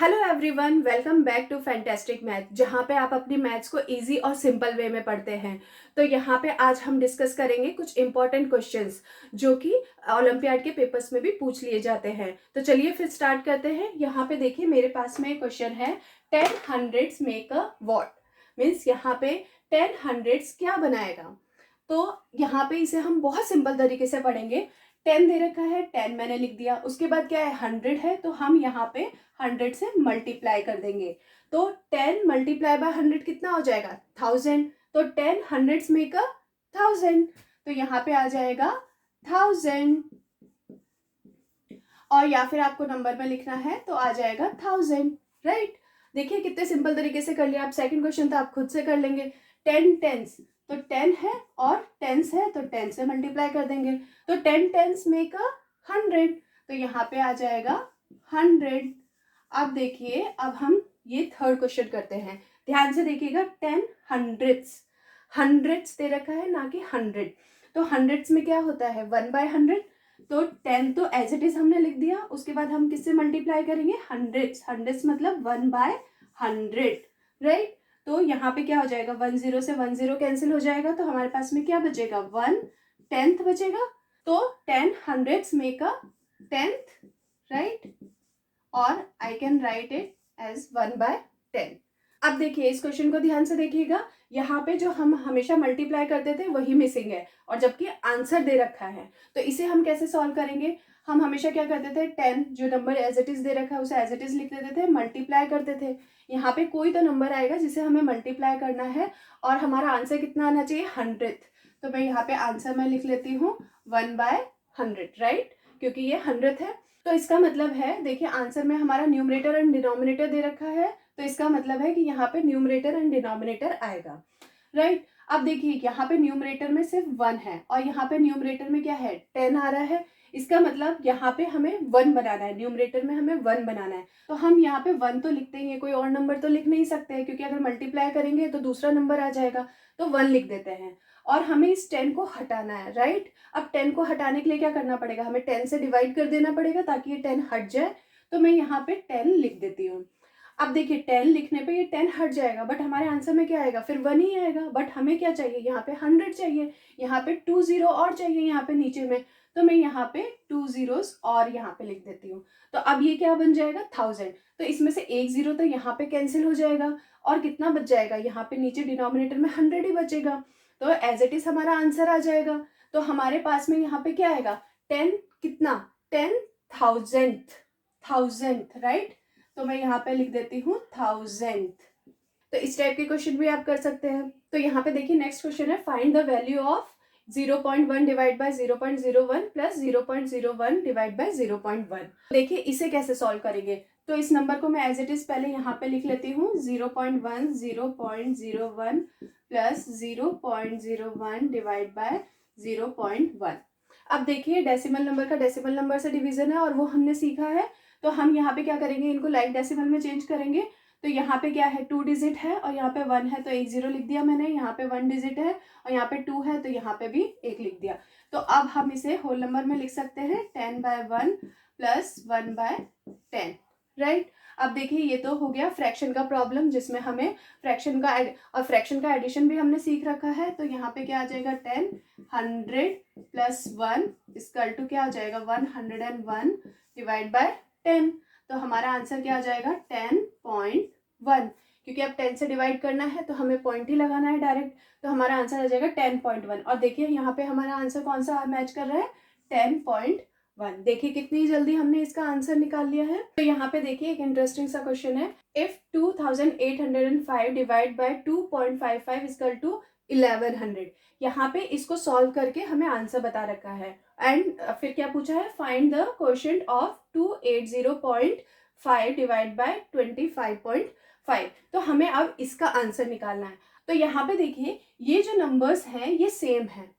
Hello everyone, welcome back to fantastic math, जहाँ पे आप अपनी मैथ्स को इजी और सिंपल वे में पढ़ते हैं। तो यहाँ पे आज हम डिस्कस करेंगे कुछ इंपॉर्टेंट क्वेश्चंस जो कि ओलंपियाड के पेपर्स में भी पूछ लिए जाते हैं। तो चलिए फिर स्टार्ट करते हैं। यहाँ पे देखिए मेरे पास में एक क्वेश्चन है, 10 hundreds make a what. Means यहाँ पे 10 हंड्रेड्स क्या बनाएगा। तो यहाँ पे इसे हम बहुत सिंपल तरीके से पढ़ेंगे। 10 दे रखा है, 10 मैंने लिख दिया। उसके बाद क्या है, 100 है, तो हम यहाँ पे 100 से मल्टीप्लाई कर देंगे। तो 10 मल्टीप्लाई बाय 100 कितना हो जाएगा, 1000। तो 10 हंड्रेड्स मेक अ 1000, तो यहाँ पे आ जाएगा 1000। और या फिर आपको नंबर में लिखना है तो आ जाएगा 1000, राइट। देखिए कितने सिंपल तरीके से कर लिया। आप सेकंड क्वेश्चन तो आप खुद से कर लेंगे। 10 टेंस, तो 10 है और टेंस है, तो 10 से मल्टीप्लाई कर देंगे। तो 10 टेंस मेक अ 100, तो यहाँ पे आ जाएगा 100। अब देखिए, अब हम ये थर्ड क्वेश्चन करते हैं। ध्यान से देखिएगा, 10 हंड्रेड्स, हंड्रेड्स दे रखा है ना कि 100। तो हंड्रेड्स में क्या होता है, 1/100। तो 10 तो एज इट इज हमने लिख दिया। उसके बाद हम किससे मल्टीप्लाई करेंगे, हंड्रेड्स। हंड्रेड्स मतलब 1/100, राइट। तो यहाँ पे क्या हो जाएगा, 10 से 10 कैंसिल हो जाएगा, तो हमारे पास में क्या बचेगा, 1/10 बचेगा। तो 10 hundreds make a 10th, right. और I can write it as 1/10। अब देखिए इस क्वेश्चन को ध्यान से देखिएगा। यहाँ पे जो हम हमेशा मल्टीप्लाई करते थे वही मिसिंग है, और जबकि आंसर दे रखा है। तो इसे हम कैसे सॉल्व करेंगे। हम हमेशा क्या करते थे, 10 जो नंबर एज इट इज दे रखा है उसे एज इट इज लिख देते थे, मल्टीप्लाई करते थे। यहाँ पे कोई तो नंबर आएगा जिसे हमें मल्टीप्लाई करना है, और हमारा आंसर कितना आना चाहिए, 100। तो मैं यहाँ पे आंसर मैं लिख लेती हूँ 1/100, राइट, क्योंकि ये 100 है। तो इसका मतलब है, देखिए आंसर में हमारा न्यूमरेटर एंड डिनोमिनेटर दे रखा है, तो इसका मतलब है कि यहाँ पे न्यूमरेटर एंड डिनोमिनेटर आएगा, राइट। अब देखिए यहाँ पे न्यूमरेटर में सिर्फ 1 है, और यहाँ पे न्यूमरेटर में क्या है, 10 आ रहा है। इसका मतलब यहाँ पे हमें 1 बनाना है, न्यूमरेटर में हमें 1 बनाना है। तो हम यहाँ पे 1 तो लिखते ही है, कोई और नंबर तो लिख नहीं सकते हैं, क्योंकि अगर मल्टीप्लाई करेंगे तो दूसरा नंबर आ जाएगा। तो 1 लिख देते हैं, और हमें इस 10 को हटाना है, राइट। अब 10 को हटाने के लिए क्या करना पड़ेगा, हमें 10 से डिवाइड कर देना पड़ेगा ताकि ये 10 हट जाए। तो मैं यहाँ पे 10 लिख देती हूँ। अब देखिए 10 लिखने पे ये 10 हट जाएगा, बट हमारे आंसर में क्या आएगा, फिर 1 ही आएगा। बट हमें क्या चाहिए, यहाँ पे 100 चाहिए, यहाँ पे 2 0 और चाहिए यहाँ पे नीचे में। तो मैं यहाँ पे 2 zeros और यहाँ पे लिख देती हूँ। तो अब ये क्या बन जाएगा, 1000। तो इसमें से एक 0 तो यहाँ पे कैंसिल हो जाएगा, और कितना बच जाएगा, यहाँ पे नीचे डिनोमिनेटर में 100 ही बचेगा। तो एज इट इज हमारा आंसर आ जाएगा। तो हमारे पास में यहाँ पे क्या आएगा, 10 कितना, 10,000th, राइट। तो मैं यहाँ पे लिख देती हूँ 1000th। तो इस टाइप के क्वेश्चन भी आप कर सकते हैं। तो यहाँ पे देखिए नेक्स्ट क्वेश्चन है, find the value of 0.1 divide by 0.01 plus 0.01 divide by 0.1। देखिए इसे कैसे सॉल्व करेंगे। तो इस नंबर को मैं एज इट इज पहले यहाँ पे लिख लेती हूँ, 0.1 0.01 प्लस 0.01 डिवाइड बाय 0.1। अब देखिए डेसिमल नंबर का डेसिमल नंबर से डिवीजन है, और वो हमने सीखा है। तो हम यहाँ पे क्या करेंगे, इनको लाइक डेसिमल में चेंज करेंगे। तो यहाँ पे क्या है, 2 डिजिट है, और यहाँ पे 1 है, तो एक 0 लिख दिया मैंने। यहाँ पे 1 डिजिट है, और यहाँ पे 2 है, तो यहाँ पे भी 1 लिख दिया। तो अब हम इसे होल नंबर में लिख सकते हैं, 10/1 प्लस 1/10, राइट। अब देखिए ये तो हो गया फ्रैक्शन का प्रॉब्लम, जिसमें हमें फ्रैक्शन का और फ्रैक्शन का एडिशन भी हमने सीख रखा है। तो यहाँ पे क्या आ जाएगा, 10 100 प्लस 1 इक्वल टू क्या आ जाएगा, 101 डिवाइड बाय 10। तो हमारा आंसर क्या आ जाएगा, 10.1। क्योंकि अब 10 से डिवाइड करना है तो हमें पॉइंट ही लगाना है डायरेक्ट। तो हमारा आंसर आ जाएगा 10.1। और देखिए यहाँ पे हमारा आंसर कौन सा मैच कर रहा है, 10.1। देखिए कितनी जल्दी हमने इसका आंसर निकाल लिया है। तो यहाँ पे देखिए एक इंटरेस्टिंग सा क्वेश्चन है, if 2805 divide by 2.55 equal to 1100। यहाँ पे इसको सॉल्व करके हमें आंसर बता रखा है। एंड फिर क्या पूछा है, find the quotient of 280.5 divide by 25.5। तो हमें अब इसका आंसर निकालना है। तो यहाँ पे देखिए ये जो नंबर्स हैं ये सेम है,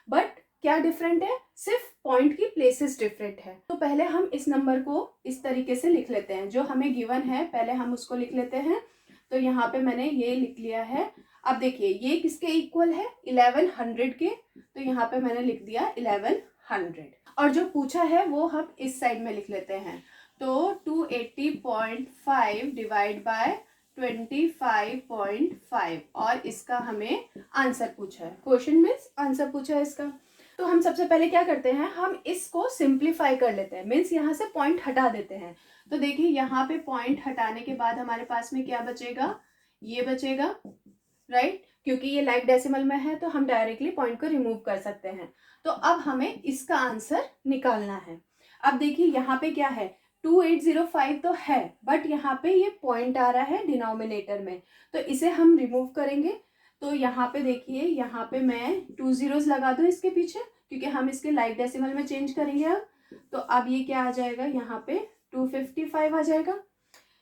बट क्या डिफरेंट है, सिर्फ पॉइंट की प्लेसेस डिफरेंट है। तो पहले हम इस नंबर को इस तरीके से लिख लेते हैं, जो हमें गिवन है पहले हम उसको लिख लेते हैं। तो यहाँ पे मैंने ये लिख लिया है। अब देखिए ये किसके इक्वल है, 1100 के। तो यहाँ पे मैंने लिख दिया 1100, और जो पूछा है वो हम इस साइड में लिख लेते हैं। तो 280.5 डिवाइड बाय 25.5 और इसका हमें आंसर पूछा है। क्वेश्चन मीन्स आंसर पूछा है इसका। तो हम सबसे पहले क्या करते हैं, हम इसको सिंप्लीफाई कर लेते हैं, मीन्स यहाँ से पॉइंट हटा देते हैं। तो देखिए यहाँ पे पॉइंट हटाने के बाद हमारे पास में क्या बचेगा, ये बचेगा, राइट। क्योंकि ये लाइक डेसिमल में है तो हम डायरेक्टली पॉइंट को रिमूव कर सकते हैं। तो अब हमें इसका आंसर निकालना है। अब देखिए यहाँ पे क्या है, 2805 तो है, बट यहाँ पे ये पॉइंट आ रहा है डिनोमिनेटर में, तो इसे हम रिमूव करेंगे। तो यहाँ पे देखिए, यहाँ पे मैं 2 zeros लगा दूँ इसके पीछे, क्योंकि हम इसके लाइक डेसिमल में चेंज करेंगे अब। तो अब ये क्या आ जाएगा, यहाँ पे 255 आ जाएगा।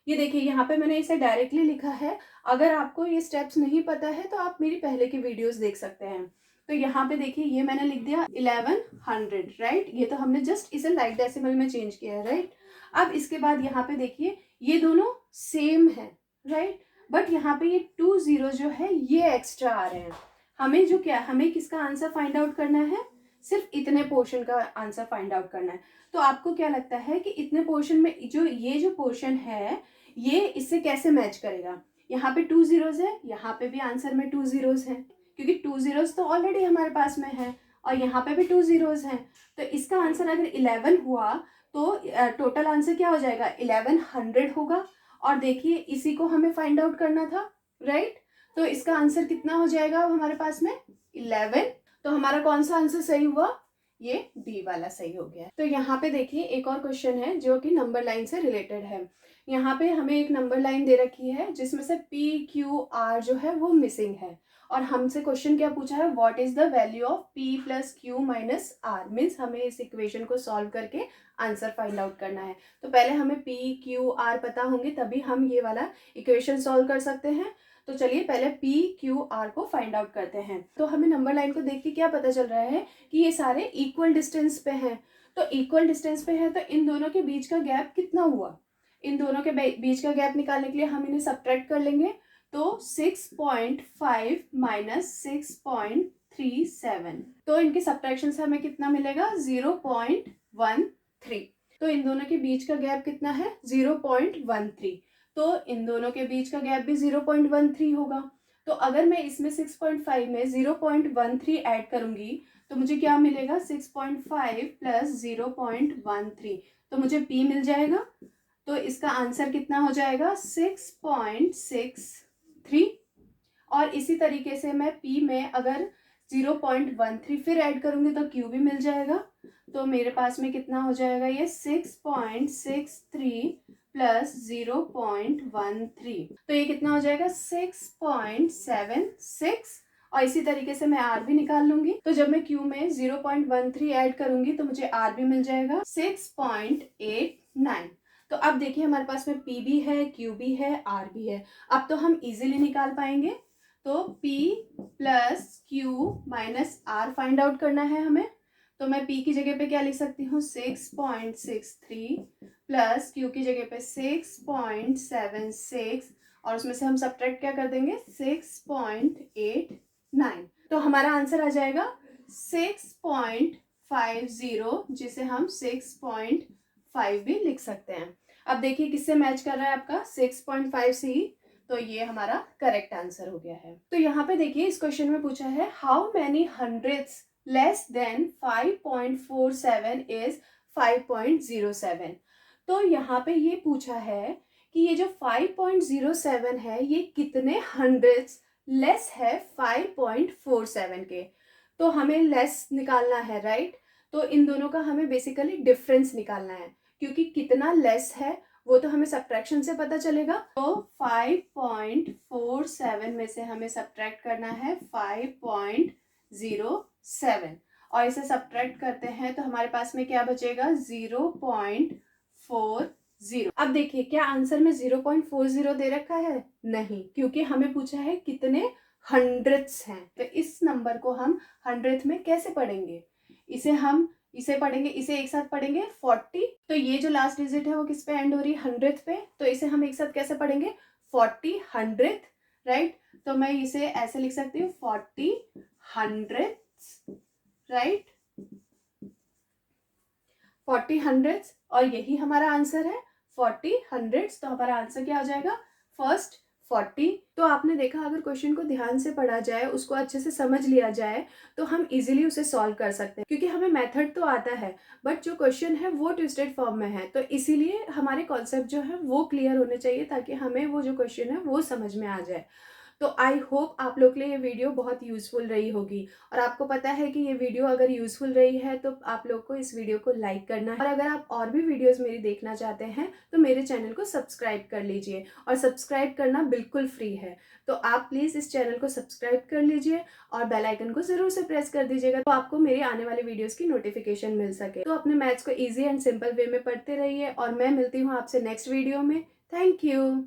ये देखिए यहाँ पे मैंने इसे डायरेक्टली लिखा है। अगर आपको ये स्टेप्स नहीं पता है तो आप मेरी पहले की वीडियोस देख सकते हैं। तो यहाँ पे देखिए ये मैंने लिख दिया 1100, राइट। ये तो हमने जस्ट इसे लाइक डेसिमल में चेंज किया है, राइट। अब इसके बाद यहाँ पे देखिए ये दोनों सेम है, राइट, बट यहाँ पे ये 2 0 जो है ये एक्स्ट्रा आ रहे हैं। हमें जो क्या, हमें किसका आंसर फाइंड आउट करना है, सिर्फ इतने पोर्शन का आंसर फाइंड आउट करना है। तो आपको क्या लगता है कि इतने पोर्शन में जो पोर्शन है ये इससे कैसे मैच करेगा। यहाँ पे 2 zeros है, यहाँ पे भी आंसर में 2 zeros है, क्योंकि 2 zeros तो ऑलरेडी हमारे पास में है, और यहाँ पे भी 2 zeros हैं। तो इसका आंसर अगर 11 हुआ तो टोटल आंसर क्या हो जाएगा, 1100 होगा। और देखिए इसी को हमें फाइंड आउट करना था, राइट। तो इसका आंसर कितना हो जाएगा अब हमारे पास में, 11। तो हमारा कौन सा आंसर सही हुआ, ये डी वाला सही हो गया। तो यहाँ पे देखिए एक और क्वेश्चन है जो कि नंबर लाइन से रिलेटेड है। यहाँ पे हमें एक नंबर लाइन दे रखी है जिसमें से पी क्यू आर जो है वो मिसिंग है, और हमसे क्वेश्चन क्या पूछा है, what is the value of P plus Q minus R. Means हमें इस इक्वेशन को सॉल्व करके आंसर फाइंड आउट करना है। तो पहले हमें पी क्यू आर पता होंगे तभी हम ये वाला इक्वेशन सॉल्व कर सकते हैं। तो चलिए पहले पी क्यू आर को फाइंड आउट करते हैं। तो हमें नंबर लाइन को देख के क्या पता चल रहा है कि ये सारे इक्वल डिस्टेंस पे हैं। तो इक्वल डिस्टेंस पे है तो इन दोनों के बीच का गैप कितना हुआ, इन दोनों के बीच का गैप निकालने के लिए हम इन्हें सब्ट्रैक्ट कर लेंगे। तो 6.5 माइनस 6.37, तो इनके सब्ट्रैक्शन से हमें कितना मिलेगा, 0.13। तो इन दोनों के बीच का गैप कितना है, 0.13। तो इन दोनों के बीच का गैप भी 0.13 होगा। तो अगर मैं इसमें 6.5 में 0.13 ऐड करूंगी तो मुझे क्या मिलेगा, 6.5 प्लस 0.13, तो मुझे P मिल जाएगा। तो इसका आंसर कितना हो जाएगा, 6.63। और इसी तरीके से मैं P में अगर 0.13 फिर ऐड करूंगी तो Q भी मिल जाएगा। तो मेरे पास में कितना हो जाएगा, ये 6.63 प्लस 0.13, तो ये कितना हो जाएगा, 6.76। और इसी तरीके से मैं R भी निकाल लूंगी। तो जब मैं Q में 0.13 ऐड करूंगी तो मुझे R भी मिल जाएगा 6.89। तो अब देखिए हमारे पास में P भी है, Q भी है, R भी है। अब तो हम इजीली निकाल पाएंगे। तो P plus Q minus R find out करना है हमें। तो मैं P की जगह पे क्या लिख सकती हूँ, 6.63 प्लस Q की जगह पे 6.76, और उसमें से हम सब्ट्रैक्ट क्या कर देंगे, 6.89। तो हमारा आंसर आ जाएगा 6.50, जिसे हम 6.5 भी लिख सकते हैं। अब देखिए किससे मैच कर रहा है आपका 6.5 से ही, तो ये हमारा करेक्ट आंसर हो गया है। तो यहाँ पे देखिए इस क्वेश्चन में पूछा है, how many hundreds less than 5.47 is 5.07। तो यहाँ पे ये पूछा है कि ये जो 5.07 है ये कितने हंड्रेड्स लेस है 5.47 के। तो हमें लेस निकालना है, राइट। तो इन दोनों का हमें बेसिकली डिफरेंस निकालना है, क्योंकि कितना लेस है वो तो हमें सब्ट्रैक्शन से पता चलेगा। तो 5.47 में से हमें सब्ट्रैक्ट करना है 5.07, और इसे सब्ट्रैक्ट करते हैं तो हमारे पास में क्या बचेगा, 0.40। अब देखिए क्या आंसर में 0.40 दे रखा है, नहीं, क्योंकि हमें पूछा है कितने हंड्रेड्स हैं। तो इस नंबर को हम हंड्रेड में कैसे पढ़ेंगे, इसे पढ़ेंगे, इसे एक साथ पढ़ेंगे 40। तो ये जो लास्ट डिजिट है वो किस पे एंड हो रही है, 100 पे। तो इसे हम एक साथ कैसे पढ़ेंगे, 40 100, राइट। तो मैं इसे ऐसे लिख सकती हूँ 40 हंड्रेड्स, राइट, 40 हंड्रेड्स, और यही हमारा आंसर है। 40 हंड्रेड्स, तो हमारा आंसर क्या हो जाएगा, फर्स्ट 40। तो आपने देखा अगर क्वेश्चन को ध्यान से पढ़ा जाए, उसको अच्छे से समझ लिया जाए, तो हम इजीली उसे सॉल्व कर सकते हैं, क्योंकि हमें मेथड तो आता है बट जो क्वेश्चन है वो ट्विस्टेड फॉर्म में है, तो इसीलिए हमारे कॉन्सेप्ट जो है वो क्लियर होने चाहिए ताकि हमें वो जो क्वेश्चन है वो समझ में आ जाए। तो आई होप आप लोग के लिए ये वीडियो बहुत यूज़फुल रही होगी, और आपको पता है कि ये वीडियो अगर यूज़फुल रही है तो आप लोग को इस वीडियो को लाइक करना है, और अगर आप और भी वीडियोस मेरी देखना चाहते हैं तो मेरे चैनल को सब्सक्राइब कर लीजिए, और सब्सक्राइब करना बिल्कुल फ्री है। तो आप प्लीज़ इस चैनल को सब्सक्राइब कर लीजिए और बेल आइकन को ज़रूर से प्रेस कर दीजिएगा, तो आपको मेरे आने वाले वीडियोज़ की नोटिफिकेशन मिल सके। तो अपने मैथ्स को ईजी एंड सिंपल वे में पढ़ते रहिए, और मैं मिलती हूँ आपसे नेक्स्ट वीडियो में। Thank you.